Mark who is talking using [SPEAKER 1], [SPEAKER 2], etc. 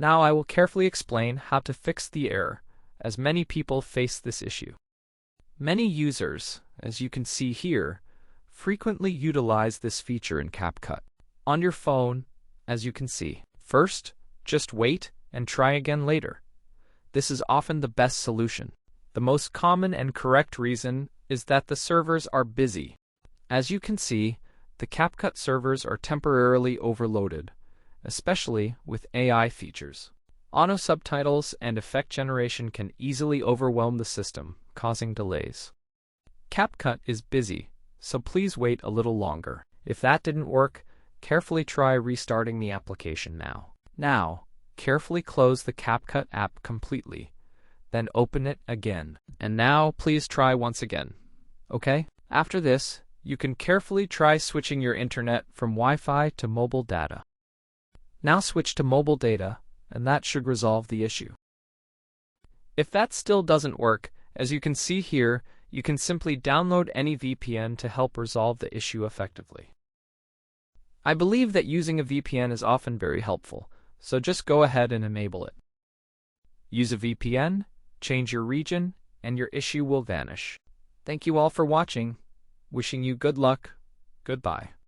[SPEAKER 1] Now I will carefully explain how to fix the error, as many people face this issue. Many users, as you can see here, frequently utilize this feature in CapCut. On your phone, as you can see. First, just wait and try again later. This is often the best solution. The most common and correct reason is that the servers are busy. As you can see, the CapCut servers are temporarily overloaded, especially with AI features. Auto subtitles and effect generation can easily overwhelm the system, causing delays. CapCut is busy, so please wait a little longer. If that didn't work, carefully try restarting the application now. Now, carefully close the CapCut app completely, then open it again. And now, please try once again. Okay? After this, you can carefully try switching your internet from Wi-Fi to mobile data. Now switch to mobile data, and that should resolve the issue. If that still doesn't work, as you can see here, you can simply download any VPN to help resolve the issue effectively. I believe that using a VPN is often very helpful, so just go ahead and enable it. Use a VPN, change your region, and your issue will vanish. Thank you all for watching. Wishing you good luck. Goodbye.